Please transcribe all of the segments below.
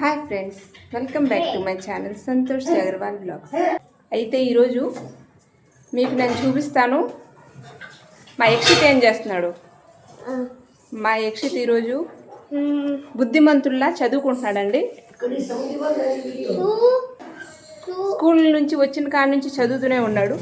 Hi friends, welcome back to my channel Santosh Agarwal blogs. అయితే ఈరోజు మీకు నేను చూపిస్తాను మా యక్షిత్ ఏం చేస్తున్నాడు. మా యక్షిత్ ఈరోజు బుద్ధిమంతుల్లా చదువుకుంటున్నాడండి. స్కూల్ నుంచి వచ్చిన కాడ నుంచి చదువుతూనే ఉన్నాడు.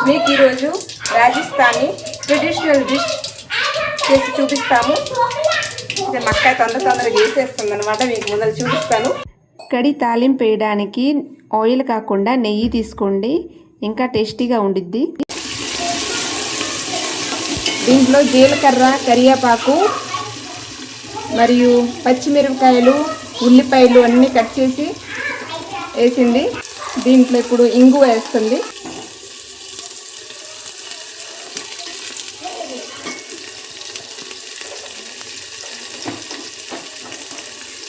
మీకు ఈరోజు రాజస్థానీ ట్రెడిషనల్ డిష్ చేసి చూపిస్తాము. మక్కాయ తొందరగా వేసేస్తుంది అనమాట. మీకు ముందర చూపిస్తాను. కడి తాలింపు వేయడానికి ఆయిల్ కాకుండా నెయ్యి తీసుకోండి, ఇంకా టేస్టీగా ఉండిద్ది. దీంట్లో జీలకర్ర, కరివేపాకు మరియు పచ్చిమిరపకాయలు, ఉల్లిపాయలు అన్నీ కట్ చేసి వేసింది. దీంట్లో ఇప్పుడు ఇంగువ వేస్తుంది.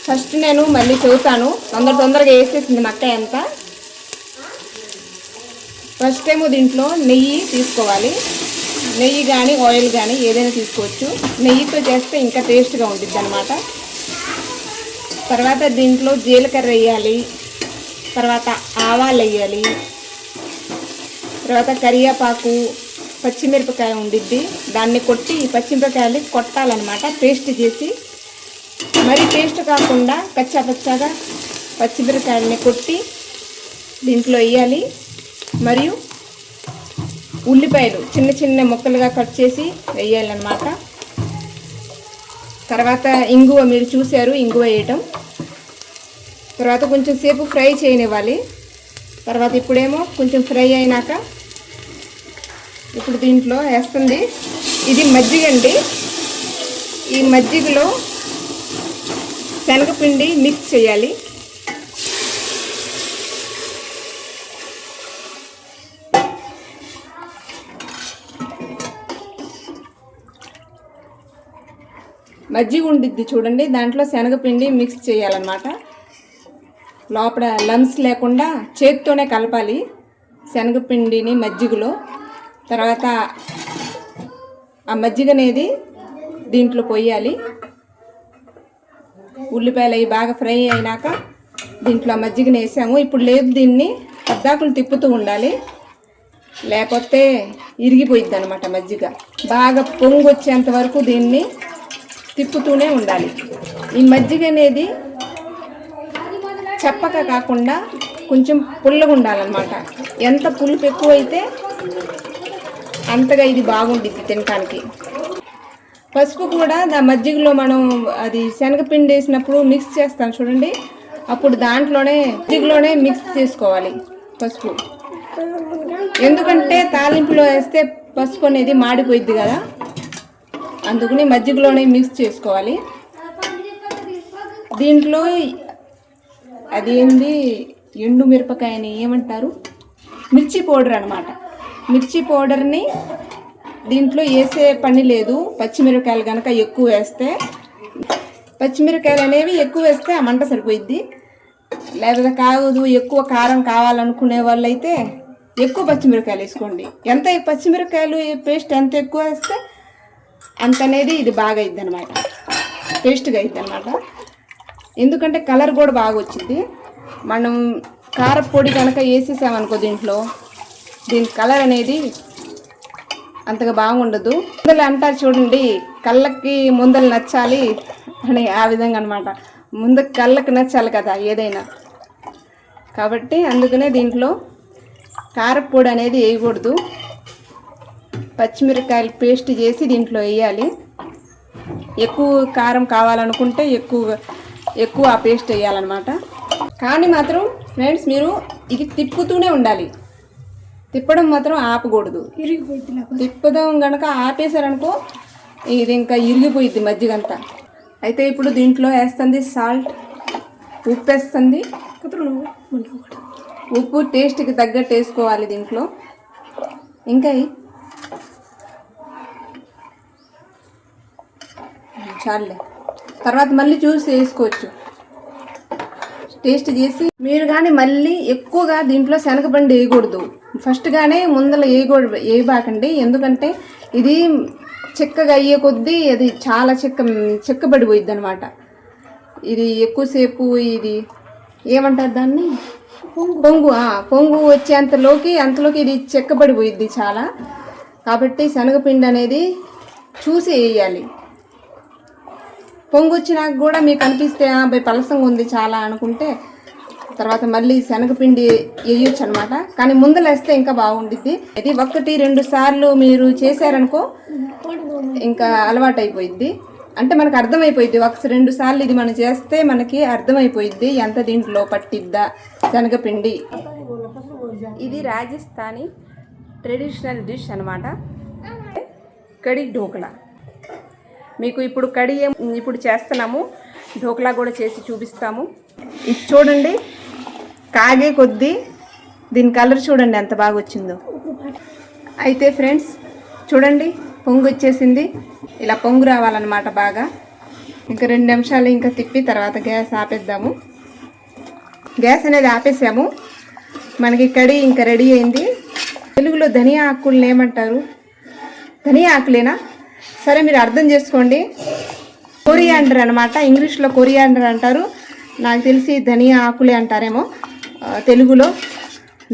ఫస్ట్ నేను మళ్ళీ చెబుతాను, తొందరగా వేసేసింది మక్కాయ అంతా. ఫస్ట్ ఏమో దీంట్లో నెయ్యి తీసుకోవాలి. నెయ్యి కానీ ఆయిల్ కానీ ఏదైనా తీసుకోవచ్చు. నెయ్యితో చేస్తే ఇంకా టేస్ట్గా ఉంటుంది అన్నమాట. తర్వాత దీంట్లో జీలకర్ర వేయాలి, తర్వాత ఆవాలు వేయాలి, తర్వాత కరివేపాకు, పచ్చిమిరపకాయ ఉండిద్ది, దాన్ని కొట్టి పచ్చిమిరపకాయలు కొట్టాలన్నమాట పేస్ట్ చేసి. మరి పేస్ట్ కాకుండా పచ్చాగా పచ్చిమిరపకాయలని కొట్టి దీంట్లో వేయాలి. మరియు ఉల్లిపాయలు చిన్న ముక్కలుగా కట్ చేసి వేయాలన్నమాట. తర్వాత ఇంగువ, మీరు చూశారు ఇంగువ వేయటం. తర్వాత కొంచెం సేపు ఫ్రై చేయనివ్వాలి. తర్వాత ఇప్పుడేమో కొంచెం ఫ్రై అయినాక ఇప్పుడు దీంట్లో వేస్తుంది. ఇది మజ్జిగ అండి. ఈ మజ్జిగలో శనగపిండి మిక్స్ చేయాలి. మజ్జిగ ఉండిద్ది చూడండి, దాంట్లో శనగపిండి మిక్స్ చేయాలన్నమాట. లోపల లంప్స్ లేకుండా చేతితోనే కలపాలి శనగపిండిని మజ్జిగలో. తర్వాత ఆ మజ్జిగ అనేది దీంట్లో పోయాలి. ఉల్లిపాయలు అవి బాగా ఫ్రై అయినాక దీంట్లో ఆ మజ్జిగని వేసాము. ఇప్పుడు లేదు, దీన్ని పద్దాకులు తిప్పుతూ ఉండాలి, లేకపోతే ఇరిగిపోయిద్ది అనమాట. మజ్జిగ బాగా పొంగు వచ్చేంత వరకు దీన్ని తిప్పుతూనే ఉండాలి. ఈ మజ్జిగ అనేది చప్పక కాకుండా కొంచెం పుల్లగా ఉండాలన్నమాట. ఎంత పులుపు ఎక్కువైతే అంతగా ఇది బాగుండిద్ది తినడానికి. పసుపు కూడా మజ్జిగలో మనం అది శనగపిండి వేసినప్పుడు మిక్స్ చేస్తాం చూడండి, అప్పుడు మజ్జిగలోనే మిక్స్ చేసుకోవాలి పసుపు. ఎందుకంటే తాలింపులో వేస్తే పసుపు అనేది మాడిపోయిద్ది కదా, అందుకని మజ్జిగలోనే మిక్స్ చేసుకోవాలి. దీంట్లో అదేంది ఎండు మిరపకాయని ఏమంటారు, మిర్చి పౌడర్ అనమాట. మిర్చి పౌడర్ని దీంట్లో వేసే పని లేదు. పచ్చిమిరపకాయలు కనుక ఎక్కువ వేస్తే, పచ్చిమిరపకాయలు అనేవి ఎక్కువ వేస్తే ఆ మంట సరిపోయిద్ది. లేకపోతే కాదు, ఎక్కువ కారం కావాలనుకునే వాళ్ళు అయితే ఎక్కువ పచ్చిమిరపకాయలు వేసుకోండి. ఎంత పచ్చిమిరపకాయలు పేస్ట్ ఎంత ఎక్కువ వేస్తే అంత అనేది ఇది బాగా అయిద్ది అనమాట, టేస్ట్గా అయిద్ది అనమాట. ఎందుకంటే కలర్ కూడా బాగా వచ్చింది. మనం కారపొడి కనుక వేసేసామనుకో దీంట్లో, దీని కలర్ అనేది అంతగా బాగుండదు. ముందలు అంటారు చూడండి, కళ్ళకి ముందలు నచ్చాలి అని, ఆ విధంగా అనమాట. ముందు కళ్ళకి నచ్చాలి కదా ఏదైనా. కాబట్టి అందుకనే దీంట్లో కారపొడి అనేది వేయకూడదు. పచ్చిమిరపకాయలు పేస్ట్ చేసి దీంట్లో వేయాలి. ఎక్కువ కారం కావాలనుకుంటే ఎక్కువ ఆ పేస్ట్ వేయాలన్నమాట. కానీ మాత్రం ఫ్రెండ్స్, మీరు ఇది తిప్పుతూనే ఉండాలి. తిప్పడం మాత్రం ఆపకూడదు. తిప్పడం కనుక ఆపేశారనుకో ఇది ఇంకా ఇరిగిపోయిద్ది మజ్జిగంతా. అయితే ఇప్పుడు దీంట్లో వేస్తుంది సాల్ట్, ఉప్పు వేస్తుంది. ఉప్పు టేస్ట్కి తగ్గట్టు వేసుకోవాలి దీంట్లో. ఇంకా చాలే, తర్వాత మళ్ళీ చూసి వేసుకోవచ్చు. టేస్ట్ చేసి మీరు కానీ మళ్ళీ ఎక్కువగా దీంట్లో శనగపిండి వేయకూడదు. ఫస్ట్గానే ముందర వేయబాకండి, ఎందుకంటే ఇది చిక్కగా అయ్యే కొద్దీ అది చాలా చిక్కబడిపోయిద్ది అనమాట. ఇది ఎక్కువసేపు ఇది ఏమంటారు దాన్ని, పొంగు వచ్చేంతలోకి ఇది చెక్కబడిపోయిద్ది చాలా. కాబట్టి శనగపిండి అనేది చూసి వేయాలి. పొంగు వచ్చినాక కూడా మీకు అనిపిస్తే పలసంగా ఉంది చాలా అనుకుంటే తర్వాత మళ్ళీ శనగపిండి వేయొచ్చు అనమాట. కానీ ముందలేస్తే ఇంకా బాగుండిద్ది. ఇది 1-2 సార్లు మీరు చేశారనుకో ఇంకా అలవాటు అయిపోయిద్ది. అంటే మనకు అర్థమైపోయిద్ది. 1-2 సార్లు ఇది మనం చేస్తే మనకి అర్థమైపోయిద్ది ఎంత దీంట్లో పట్టిద్దా శనగపిండి. ఇది రాజస్థానీ ట్రెడిషనల్ డిష్ అనమాట, కడి ఢోక్లా. మీకు ఇప్పుడు కడి ఇప్పుడు చేస్తున్నాము, ఢోక్లా కూడా చేసి చూపిస్తాము. ఇది చూడండి, కాగే కొద్దీ దీని కలర్ చూడండి ఎంత బాగా వచ్చిందో. అయితే ఫ్రెండ్స్ చూడండి, పొంగు వచ్చేసింది. ఇలా పొంగు రావాలన్నమాట బాగా. ఇంకా 2 నిమిషాలు ఇంకా తిప్పి తర్వాత గ్యాస్ ఆపేద్దాము. గ్యాస్ అనేది ఆపేసాము. మనకి కడి ఇంకా రెడీ అయింది. తెలుగులో ధనియా ఆకులను ఏమంటారు? ధనియా ఆకులేనా? సరే, మీరు అర్థం చేసుకోండి. కొరియాండర్ అనమాట, ఇంగ్లీష్లో కొరియాండర్ అంటారు. నాకు తెలిసి ధనియా ఆకులే అంటారేమో తెలుగులో.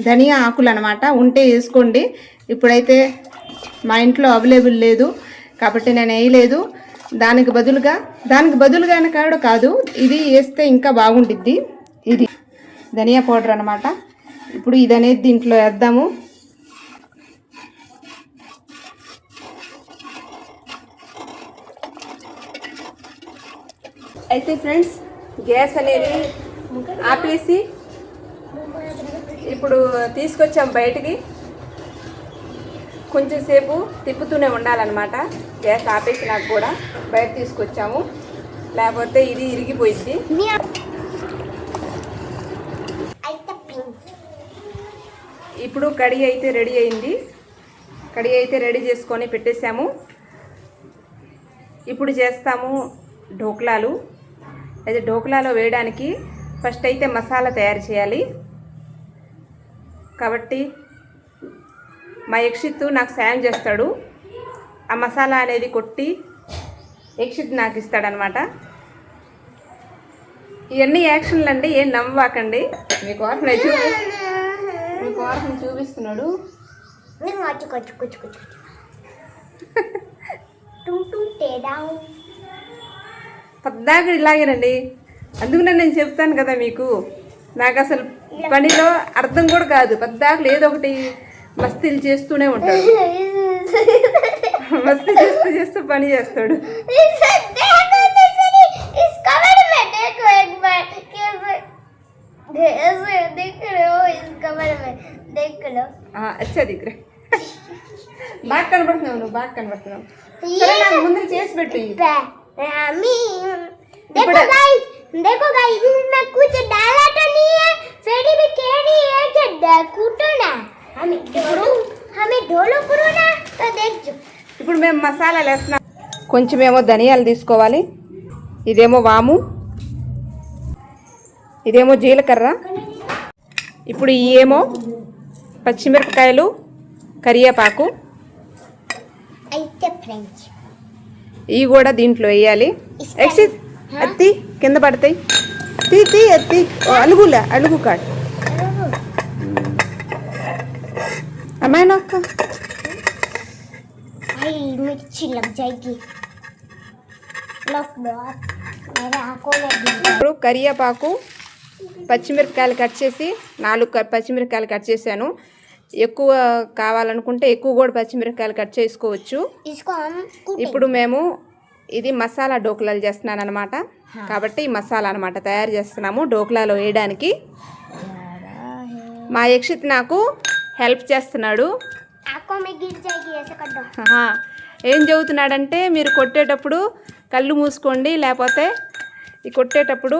ధనియా ఆకులు అనమాట, ఉంటే వేసుకోండి. ఇప్పుడైతే మా ఇంట్లో అవైలబుల్ లేదు కాబట్టి నేను వేయలేదు. దానికి బదులుగా కాదు, ఇది వేస్తే ఇంకా బాగుండిద్ది. ఇది ధనియా పౌడర్ అనమాట. ఇప్పుడు ఇది అనేది దీంట్లో వేద్దాము. అయితే ఫ్రెండ్స్ గ్యాస్ అనేది ఆపేసి ఇప్పుడు తీసుకొచ్చాము బయటికి. కొంచెం సేపు తిప్పుతూనే ఉండాలన్నమాట. గ్యాస్ ఆపేసినాక కూడా బయట తీసుకొచ్చాము, లేకపోతే ఇది ఇరిగిపోయింది. ఇప్పుడు కడి అయితే రెడీ అయింది. కడి అయితే రెడీ చేసుకొని పెట్టేసాము. ఇప్పుడు చేస్తాము ఢోక్లాలు. అయితే ఢోక్లాలో వేయడానికి ఫస్ట్ అయితే మసాలా తయారు చేయాలి. కాబట్టి మా యక్షిత్ నాకు సాయం చేస్తాడు. ఆ మసాలా అనేది కొట్టి యక్షిత్ నాకు ఇస్తాడనమాట. ఇవన్నీ యాక్షన్లు అండి, ఏం నమ్మవాకండి. మీకు వాసన చూపిస్తున్నాడు. పద్దాక ఇలాగేనండి. అందుకనే నేను చెప్తాను కదా మీకు, నాకు అసలు పనిలో అర్థం కూడా కాదు. పద్దాకలు ఏదో ఒకటి మస్తీలు చేస్తూనే ఉంటాడు. మస్తీ చేస్తూ పని చేస్తాడు. అచ్చా దిక్కురా, బాగా కనబడుతున్నావు నువ్వు, బాగా కనబడుతున్నావు. సరే, నాకు ముందు చేసి పెట్టు. देखो गाइस, इसमें कुछ डाला तो नहीं है, फिर भी केड़ी है कि कूटना हमें ढोलो पुरोना तो देख। ఇప్పుడు మేము మసాలాలు వేస్తున్నాం. కొంచెమేమో ధనియాలు తీసుకోవాలి, ఇదేమో వాము, ఇదేమో జీలకర్ర. ఇప్పుడు ఏమో పచ్చిమిరపకాయలు, కరివేపాకు, అయితే ఫ్రెండ్స్ ఇవి కూడా దీంట్లో వేయాలి. ఎక్సిట్ అత్తి కింద పడతాయి. తీ అత్తి అలుగు కాడు అమ్మాయి అక్క. मिर्ची लग जाएगी। ఇప్పుడు కరివేపాకు, పచ్చిమిరపకాయలు కట్ చేసి 4 పచ్చిమిరపకాయలు కట్ చేశాను. ఎక్కువ కావాలనుకుంటే ఎక్కువ కూడా పచ్చిమిరపకాయలు కట్ చేసుకోవచ్చు. ఇప్పుడు మేము ఇది మసాలా ఢోక్లాలు చేస్తున్నాను అనమాట. కాబట్టి మసాలా అనమాట తయారు చేస్తున్నాము ఢోక్లాలో వేయడానికి. మా యక్షిత్ నాకు హెల్ప్ చేస్తున్నాడు. ఏం చెబుతున్నాడంటే, మీరు కొట్టేటప్పుడు కళ్ళు మూసుకోండి, లేకపోతే ఈ కొట్టేటప్పుడు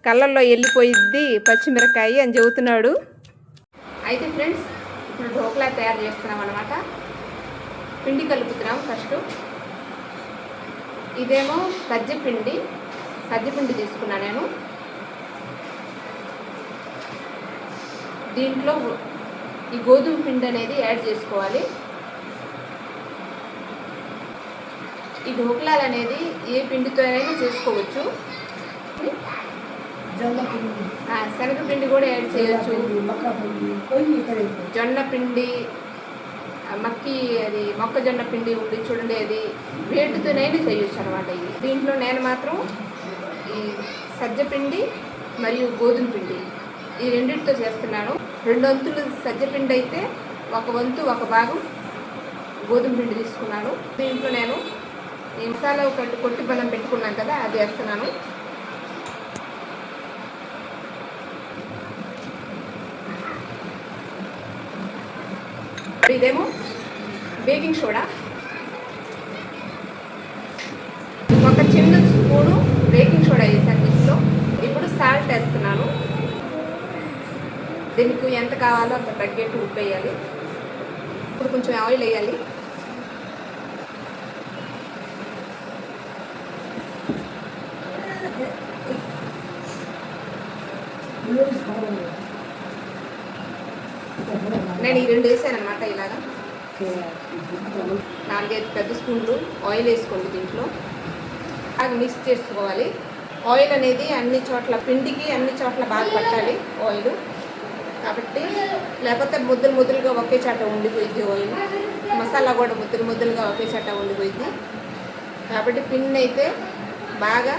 కళ్ళల్లో వెళ్ళిపోయిద్ది పచ్చిమిరకాయ అని చెబుతున్నాడు. అయితే ఫ్రెండ్స్ ఇప్పుడు ఢోక్లా తయారు చేస్తున్నాం అనమాట. పిండి కలుపుతున్నాం ఫస్ట్. ఇదేమో సజ్జపిండి తీసుకున్నా నేను. దీంట్లో ఈ గోధుమ పిండి అనేది యాడ్ చేసుకోవాలి. ఈ ఢోక్లాలు అనేది ఏ పిండితో అయినా చేసుకోవచ్చు. శనగపిండి కూడా యాడ్ చేయొచ్చు, జొన్న పిండి, అది మొక్కజొన్న పిండి ఉంది చూడండి, అది వేటితోనైనా చేయొచ్చు అనమాట. ఇది దీంట్లో నేను మాత్రం ఈ సజ్జపిండి మరియు గోధుమ పిండి ఈ రెండింటితో చేస్తున్నాను. 2 వంతులు సజ్జపిండి అయితే 1 వంతు 1 భాగం గోధుమ పిండి తీసుకున్నాను. దీంట్లో నేను ఈ మసాలా కొట్టి బెల్లం పెట్టుకున్నాను కదా, అది వేస్తున్నాను. ఇదేమో బేకింగ్ సోడా, 1 చిన్న స్పూను బేకింగ్ సోడా వేసాను దీంట్లో. ఇప్పుడు సాల్ట్ వేస్తున్నాను. దీనికి ఎంత కావాలో అంత తగ్గట్టు ఉప్పు వేయాలి. ఇప్పుడు కొంచెం ఆయిల్ వేయాలి. నేను ఈ 2 వేసాను అనమాట. ఇలాగా 4-5 పెద్ద స్పూన్లు ఆయిల్ వేసుకోండి. దీంట్లో బాగా మిక్స్ చేసుకోవాలి. ఆయిల్ అనేది అన్ని చోట్ల పిండికి అన్ని చోట్ల బాగా పట్టాలి ఆయిల్. కాబట్టి లేకపోతే ముద్దలుగా ఒకే చాట ఉండిపోయింది ఆయిల్. మసాలా కూడా ముద్దలుగా ఒకే చాట ఉండిపోయింది. కాబట్టి పిండిని అయితే బాగా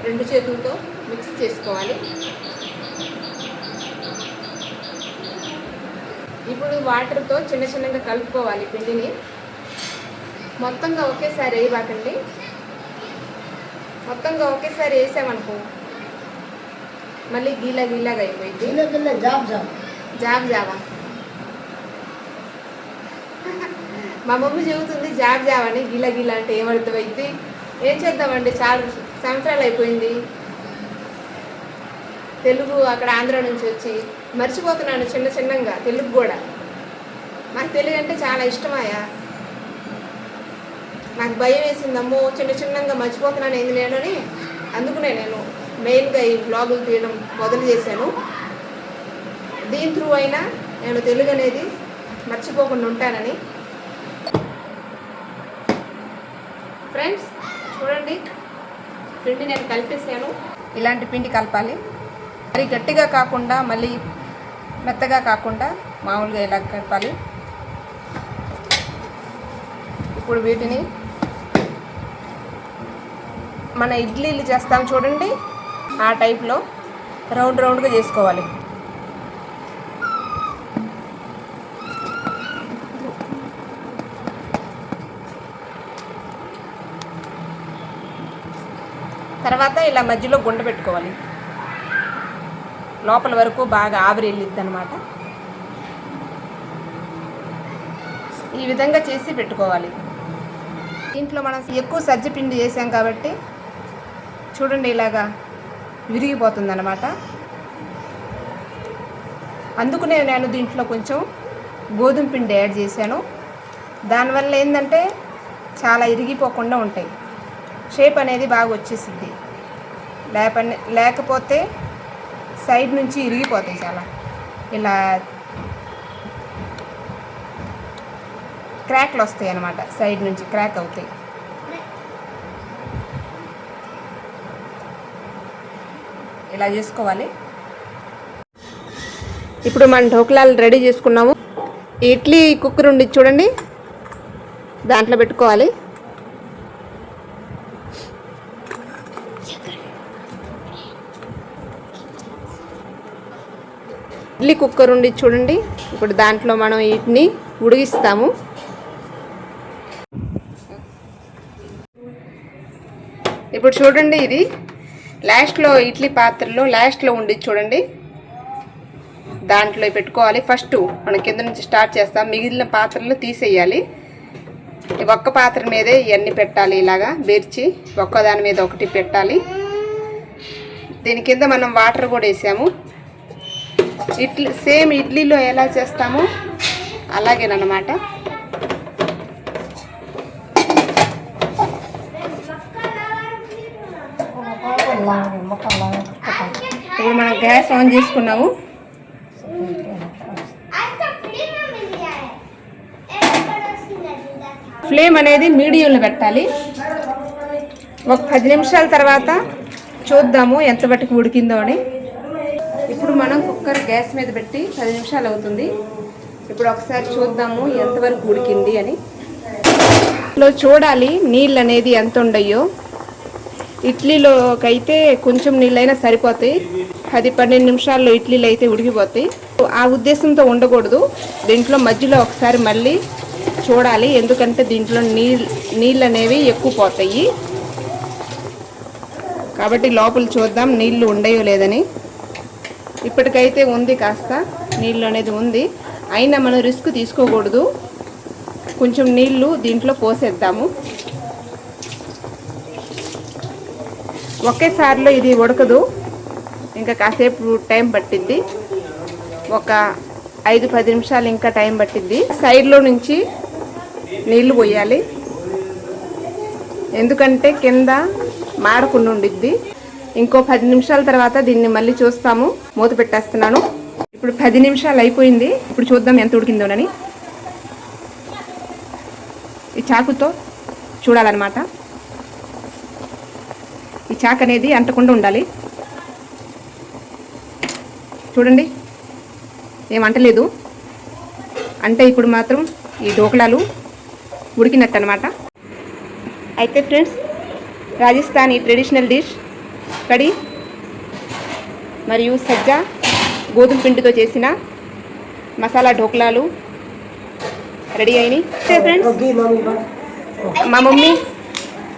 2 చేతులతో మిక్స్ చేసుకోవాలి. ఇప్పుడు వాటర్తో చిన్నగా కలుపుకోవాలి పిండిని. మొత్తంగా ఒకేసారి వేయబాకండి. మొత్తంగా ఒకేసారి వేసామనుకో మళ్ళీ గీలాగా అయిపోయింది. జావా మా మమ్మీ చెబుతుంది జావ అని. గీలా అంటే ఏమర్థమైంది? ఏం చేద్దామండి, చాలా సంవత్సరాలు అయిపోయింది. తెలుగు అక్కడ ఆంధ్ర నుంచి వచ్చి మర్చిపోతున్నాను చిన్నగా తెలుగు కూడా. నాకు తెలుగు అంటే చాలా ఇష్టమాయా. నాకు భయం వేసిందమ్మో చిన్నగా మర్చిపోతున్నాను ఏంది నేను అని. అందుకనే నేను మెయిన్గా ఈ బ్లాగులు తీయడం మొదలు చేశాను. దీని త్రూ అయినా నేను తెలుగు అనేది మర్చిపోకుండా ఉంటానని. ఫ్రెండ్స్ చూడండి, పిండి నేను కలిపేసాను. ఇలాంటి పిండి కలపాలి. మరి గట్టిగా కాకుండా మళ్ళీ మెత్తగా కాకుండా మామూలుగా ఇలా కలపాలి. ఇప్పుడు వీటిని మన ఇడ్లీలు చేస్తాం చూడండి, ఆ టైప్లో రౌండ్గా చేసుకోవాలి. తర్వాత ఇలా మధ్యలో గుండ పెట్టుకోవాలి. లోపల వరకు బాగా ఆవిరి వెళ్ళిద్ది అనమాట. ఈ విధంగా చేసి పెట్టుకోవాలి. దీంట్లో మనం ఎక్కువ సజ్జపిండి చేసాం కాబట్టి చూడండి ఇలాగా విరిగిపోతుంది అనమాట. అందుకనే నేను దీంట్లో కొంచెం గోధుమ పిండి యాడ్ చేశాను. దానివల్ల ఏంటంటే చాలా ఇరిగిపోకుండా ఉంటాయి. షేప్ అనేది బాగా వచ్చేసిద్ది. లేకపోతే సైడ్ నుంచి ఇరిగిపోతాయి. చాలా ఇలా క్రాక్లు వస్తాయి అన్నమాట. సైడ్ నుంచి క్రాక్ అవుతాయి. ఇలా చేసుకోవాలి. ఇప్పుడు మన ఢోక్లాలు రెడీ చేసుకున్నాము. ఇడ్లీ కుక్కర్ ఉండి చూడండి, దాంట్లో పెట్టుకోవాలి. ఇడ్లీ కుక్కర్ ఉండి చూడండి, ఇప్పుడు దాంట్లో మనం వీటిని ఉడికిస్తాము. ఇప్పుడు చూడండి, ఇది లాస్ట్లో ఇడ్లీ పాత్రలో లాస్ట్లో ఉండి చూడండి, దాంట్లో పెట్టుకోవాలి. ఫస్ట్ మనం కింద నుంచి స్టార్ట్ చేస్తాం. మిగిలిన పాత్రలు తీసేయాలి. ఒక్క పాత్ర మీదే ఇవన్నీ పెట్టాలి. ఇలాగా బెర్చి ఒక్కదాని మీద ఒకటి పెట్టాలి. దీని కింద మనం వాటర్ కూడా వేసాము. సేమ్ ఇడ్లీలో ఎలా చేస్తామో అలాగేనమాట. ఇప్పుడు మనం గ్యాస్ ఆన్ చేసుకున్నాము. ఫ్లేమ్ అనేది మీడియంలో పెట్టాలి. ఒక 10 నిమిషాల తర్వాత చూద్దాము ఎంత మట్టుకు ఉడికిందో అని. ఇప్పుడు మనం కుక్కర్ గ్యాస్ మీద పెట్టి 10 నిమిషాలు అవుతుంది. ఇప్పుడు ఒకసారి చూద్దాము ఎంతవరకు ఉడికింది అని. చూడాలి నీళ్ళు అనేది ఎంత ఉండయో. ఇడ్లీలోకైతే కొంచెం నీళ్ళైనా సరిపోతాయి. 10-12 నిమిషాల్లో ఇడ్లీలు అయితే ఉడికిపోతాయి. ఆ ఉద్దేశంతో ఉండకూడదు. దీంట్లో మధ్యలో ఒకసారి మళ్ళీ చూడాలి, ఎందుకంటే దీంట్లో నీళ్ళు అనేవి ఎక్కువ పోతాయి. కాబట్టి లోపల చూద్దాం నీళ్లు ఉండయో లేదని. ఇప్పటికైతే ఉంది, కాస్త నీళ్ళు అనేది ఉంది. అయినా మనం రిస్క్ తీసుకోకూడదు. కొంచెం నీళ్లు దీంట్లో పోసేద్దాము. ఒకేసారిలో ఇది ఉడకదు, ఇంకా కాసేపు టైం పట్టిద్ది. ఒక 5-10 నిమిషాలు ఇంకా టైం పట్టిద్ది. సైడ్లో నుంచి నీళ్లు పోయాలి, ఎందుకంటే కింద మాడకుండా ఉండిద్ది. ఇంకో 10 నిమిషాల తర్వాత దీన్ని మళ్ళీ చూస్తాము. మూత పెట్టేస్తున్నాను. ఇప్పుడు 10 నిమిషాలు అయిపోయింది. ఇప్పుడు చూద్దాం ఎంత ఉడికిందోనని. ఈ చాకుతో చూడాలన్నమాట. ఈ చాకు అనేది అంటకుండా ఉండాలి. చూడండి, ఏమంటలేదు. అంటే ఇప్పుడు మాత్రం ఈ ఢోకళాలు ఉడికినట్టు అనమాట. అయితే ఫ్రెండ్స్, రాజస్థానీ ట్రెడిషనల్ డిష్ కడి మరియు సజ్జ గోధుమ పిండితో చేసిన మసాలా ఢోకళాలు రెడీ అయినాయి. ఫ్రెండ్స్,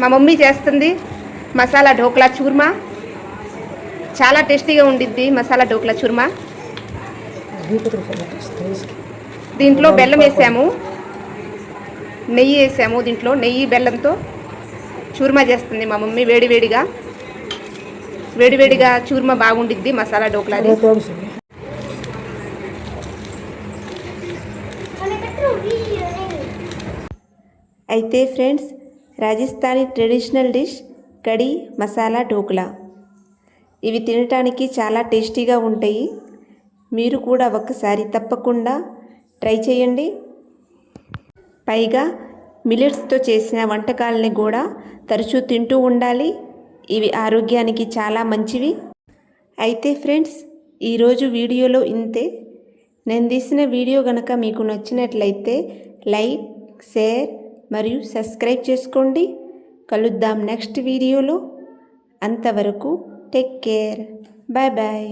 మా మమ్మీ చేస్తుంది మసాలా ఢోకళా చూర్మా. చాలా టేస్టీగా ఉండిద్ది మసాలా ఢోకళా చూర్మా. దీంట్లో బెల్లం వేసాము, నెయ్యి వేసాము. దీంట్లో నెయ్యి బెల్లంతో చూర్మా చేస్తుంది మా మమ్మీ. వేడివేడిగా చూర్మా బాగుండిద్ది మసాలా ఢోకళాది. అయితే ఫ్రెండ్స్, రాజస్థానీ ట్రెడిషనల్ డిష్ కడి మసాలా ఢోకళా. ఇవి తినటానికి చాలా టేస్టీగా ఉంటాయి. మీరు కూడా ఒక్కసారి తప్పకుండా ట్రై చేయండి. పైగా మిల్లెట్స్తో చేసిన వంటకాలని కూడా తరచూ తింటూ ఉండాలి. ఇవి ఆరోగ్యానికి చాలా మంచివి. అయితే ఫ్రెండ్స్, ఈరోజు వీడియోలో ఇంతే. నేను తీసిన వీడియో కనుక మీకు నచ్చినట్లయితే లైక్, షేర్ మరియు సబ్స్క్రైబ్ చేసుకోండి. కలుద్దాం నెక్స్ట్ వీడియోలో. అంతవరకు టేక్ కేర్. Bye bye.